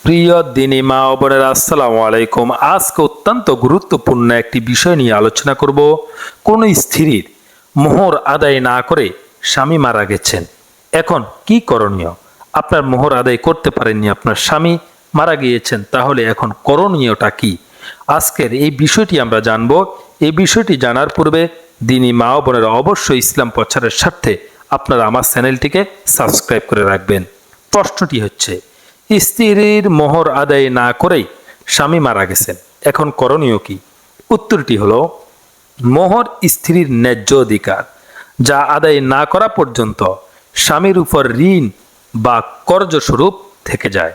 প্রিয় দিনী মা ও বোনেরা, আসসালামু আলাইকুম। আজকে অত্যন্ত গুরুত্বপূর্ণ একটি বিষয় নিয়ে আলোচনা করব। কোন স্ত্রীর মোহর আদায় না করে স্বামী মারা গেছেন, এখন কি করণীয়? আপনার মোহর আদায় করতে পারেননি, আপনার স্বামী মারা গিয়েছেন, তাহলে এখন করণীয়টা কি? আজকের এই বিষয়টি আমরা জানব। এই বিষয়টি জানার পূর্বে দিনী মা ও বোনেরা অবশ্যই ইসলাম প্রচারের স্বার্থে আপনারা আমার চ্যানেলটিকে সাবস্ক্রাইব করে রাখবেন। প্রশ্নটি হচ্ছে, স্ত্রীর মোহর আদায় না করেই স্বামী মারা গেছেন, এখন করণীয় কি? উত্তরটি হলো, মোহর স্ত্রীর ন্যায্য অধিকার, যা আদায় না করা পর্যন্ত স্বামীর উপর ঋণ বা কর্জস্বরূপ থেকে যায়,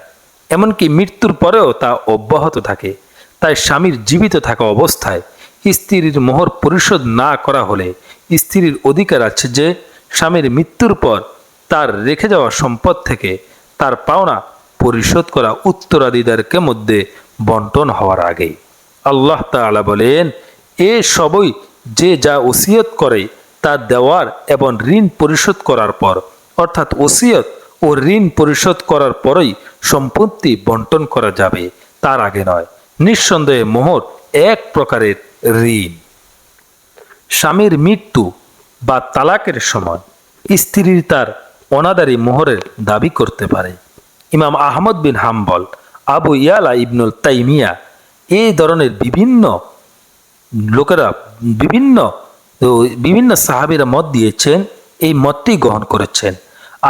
এমনকি মৃত্যুর পরেও তা অব্যাহত থাকে। তাই স্বামীর জীবিত থাকা অবস্থায় স্ত্রীর মোহর পরিশোধ না করা হলে স্ত্রীর অধিকার আছে যে স্বামীর মৃত্যুর পর তার রেখে যাওয়া সম্পদ থেকে তার পাওনা পরিশোধ করা উত্তরাধিকারকে মধ্যে বন্টন হওয়ার আগেই। আল্লাহ তাআলা বলেন, এ সবই যে যা ওসিয়ত করে তা দেওয়ার এবং ঋণ পরিশোধ করার পর, অর্থাৎ ওসিয়ত ও ঋণ পরিশোধ করার পরই সম্পত্তি বন্টন করা যাবে, তার আগে নয়। নিঃসন্দেহে মোহর এক প্রকারের ঋণ। স্বামীর মৃত্যু বা তালাকের সময় স্ত্রী তার অনাদারী মোহরের দাবি করতে পারে। ইমাম আহমদ বিন হাম্বল, আবু ইয়ালা ইবনুল তাইমিয়া, এই ধরনের বিভিন্ন লোকেরা বিভিন্ন সাহাবীরা মত দিয়েছেন, এই মতটি গ্রহণ করেছেন।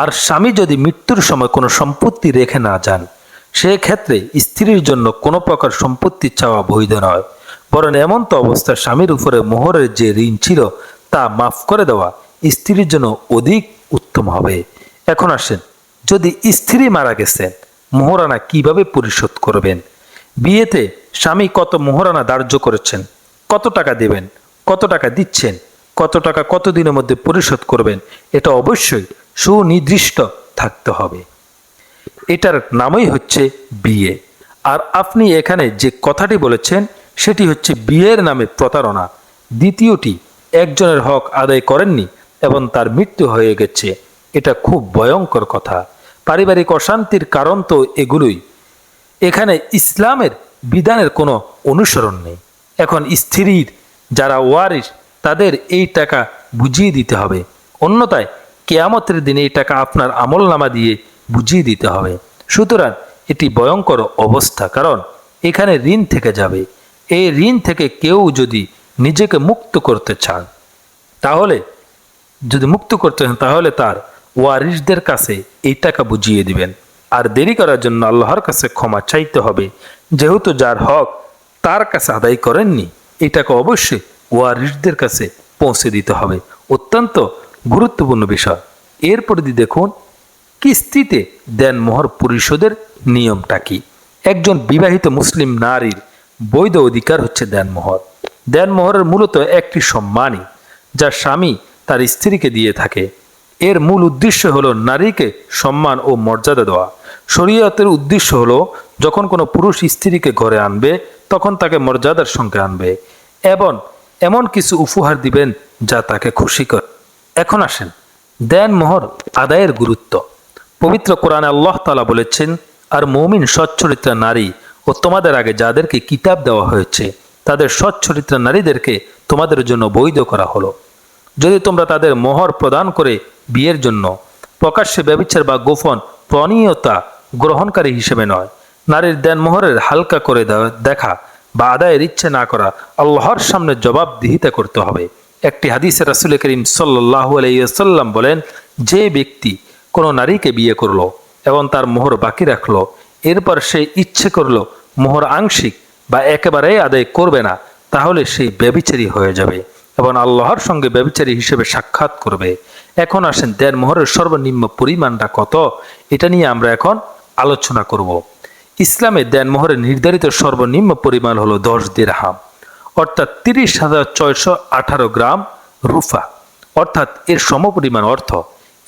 আর স্বামী যদি মৃত্যুর সময় কোনো সম্পত্তি রেখে না যান, সেক্ষেত্রে স্ত্রীর জন্য কোনো প্রকার সম্পত্তি চাওয়া বৈধ নয়, বরং এমন তো অবস্থায় স্বামীর উপরে মোহরের যে ঋণ ছিল তা মাফ করে দেওয়া স্ত্রীর জন্য অধিক উত্তম হবে। এখন আসেন, যদি স্ত্রী মারা গেছেন, মোহরানা কিভাবে পরিশোধ করবেন? বিয়েতে স্বামী কত মোহরানা ধার্য করেছেন, কত টাকা দেবেন, কত টাকা দিচ্ছেন, কত টাকা কতদিনের মধ্যে পরিশোধ করবেন, এটা অবশ্যই সুনির্দিষ্ট থাকতে হবে। এটার নামই হচ্ছে বিয়ে। আর আপনি এখানে যে কথাটি বলেছেন সেটি হচ্ছে বিয়ের নামে প্রতারণা। দ্বিতীয়টি, একজনের হক আদায় করেননি এবং তার মৃত্যু হয়ে গেছে, এটা খুব ভয়ঙ্কর কথা। পারিবারিক অশান্তির কারণ তো এগুলোই। এখানে ইসলামের বিধানের কোনো অনুসরণ নেই। এখন স্ত্রীর যারা ওয়ারিস তাদের এই টাকা বুঝিয়ে দিতে হবে, অন্যথায় কিয়ামতের দিনে এই টাকা আপনার আমলনামা দিয়ে বুঝিয়ে দিতে হবে। সুতরাং এটি ভয়ঙ্কর অবস্থা, কারণ এখানে ঋণ থেকে যাবে। এই ঋণ থেকে কেউ যদি নিজেকে মুক্ত করতে চান, তাহলে তার ওয়ারিসদের কাছে এই টাকা বুঝিয়ে দিবেন। আর দেরি করার জন্য আল্লাহর কাছে ক্ষমা চাইতে হবে, যেহেতু যার হক তার কাছে আদায় করেননি, এই টাকা অবশ্যই ওয়ারিসদের কাছে পৌঁছে দিতে হবে। অত্যন্ত গুরুত্বপূর্ণ বিষয়। এরপরে দেখুন, কিস্তিতে দেনমোহর পরিশোধের নিয়মটা কি? একজন বিবাহিত মুসলিম নারীর বৈধ অধিকার হচ্ছে দেনমোহর। দেনমোহরের মূলত একটি সম্মানই যা স্বামী তার স্ত্রীকে দিয়ে থাকে। এর মূল উদ্দেশ্য হলো নারীকে সম্মান ও মর্যাদা দেওয়া। শরীয়তের উদ্দেশ্য হলো, যখন কোনো পুরুষ স্ত্রীকে ঘরে আনবে তখন তাকে মর্যাদার সঙ্গে আনবে এবং এমন কিছু উপহার দিবেন যা তাকে খুশি করে। এখন আসেন, দেনমোহর আদায়ের গুরুত্ব। পবিত্র কোরআনে আল্লাহ তাআলা বলেছেন, আর মুমিন সচ্চরিত্রা নারী ও তোমাদের আগে যাদেরকে কিতাব দেওয়া হয়েছে তাদের সচ্চরিত্রা নারীদেরকে তোমাদের জন্য বৈধ করা হলো, যদি তোমরা তাদের মোহর প্রদান করে বিয়ের জন্য প্রকাশ্যে ব্যভিচার বা গোপন প্রণীয়তা গ্রহণকারী হিসেবে নয়। নারীর দেনমোহরের হালকা করে দেখা বা আদায়ের ইচ্ছে না করা আল্লাহর সামনে জবাবদিহিতা করতে হবে। একটি হাদিসে রাসূল করিম সাল্লাল্লাহু আলাইহি ওয়াসাল্লাম বলেন, যে ব্যক্তি কোনো নারীকে বিয়ে করলো এবং তার মোহর বাকি রাখলো, এরপর সে ইচ্ছে করলো মোহর আংশিক বা একেবারেই আদায় করবে না, তাহলে সেই ব্যভিচারী হয়ে যাবে এবং আল্লাহর সঙ্গে ব্যভিচারী হিসেবে সাক্ষাৎ করবে। এখন আসেন, দেনমোহরের সর্বনিম্ন পরিমাণটা কত, এটা নিয়ে আমরা এখন আলোচনা করব। ইসলামে দেনমোহরের নির্ধারিত সর্বনিম্ন পরিমাণ হলো 10 দিরহাম, অর্থাৎ 30,618 গ্রাম রুফা, অর্থাৎ এর সমপরিমাণ অর্থ।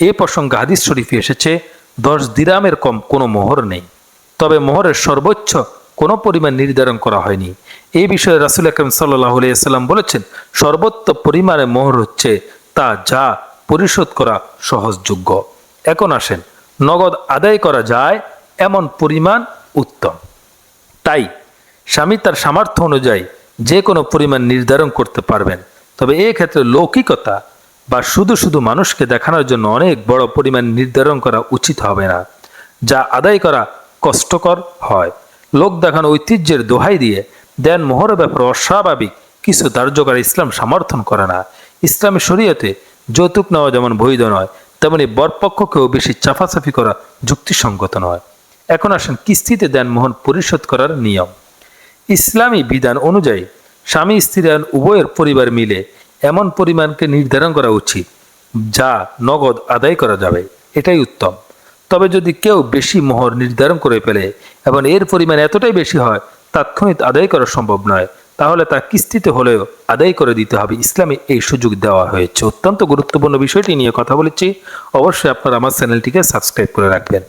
এ প্রসঙ্গে হাদিস শরীফে এসেছে, 10 দিরহামের কম কোনো মোহর নেই। তবে মোহরের সর্বোচ্চ কোনো পরিমাণ নির্ধারণ করা হয়নি। এই বিষয়ে রাসূল আকরাম সাল্লাল্লাহু আলাইহি ওয়াসাল্লাম বলেছেন, সর্বোচ্চ পরিমাণে মোহর হচ্ছে তা যা পরিশোধ করা সহজযোগ্য। এখন আসেন, নগদ আদায় করা যায় এমন পরিমাণ উত্তম। তাই স্বামী তার সামর্থ্য অনুযায়ী যে কোনো পরিমাণ নির্ধারণ করতে পারবেন, তবে ক্ষেত্রে লৌকিকতা বা শুধু শুধু মানুষকে দেখানোর জন্য অনেক বড় পরিমাণ নির্ধারণ করা উচিত হবে না, যা আদায় করা কষ্টকর হয়। লোক দেখানো ঐতিহ্যের দোহাই দিয়ে দেন মোহরের ব্যাপারে অস্বাভাবিক কিছু ধার্য করা ইসলাম সমর্থন করে না। ইসলামী শরীয়তে যৌতুক নেওয়া যেমন বৈধ নয়, তেমনি বরপক্ষকেও বেশি চাফাচাফি করা যুক্তিসঙ্গত নয়। এখন আসেন কিস্তিতে দেন মোহর পরিশোধ করার নিয়ম। ইসলামী বিধান অনুযায়ী স্বামী স্ত্রী উভয়ের পরিবার মিলে এমন পরিমাণকে নির্ধারণ করা উচিত যা নগদ আদায় করা যাবে, এটাই উত্তম। তবে যদি কেউ বেশি মোহর নির্ধারণ করে ফেলে এবং এর পরিমাণ এতটাই বেশি হয় তাৎক্ষণিক আদায় করা সম্ভব নয়, তাহলে তা কিস্তিতে হলেও আদায় করে দিতে হবে। ইসলামে এই সুযোগ দেওয়া হয়েছে। অত্যন্ত গুরুত্বপূর্ণ বিষয়টি নিয়ে কথা বলেছি, অবশ্যই আপনারা আমার চ্যানেলটিকে সাবস্ক্রাইব করে রাখবেন।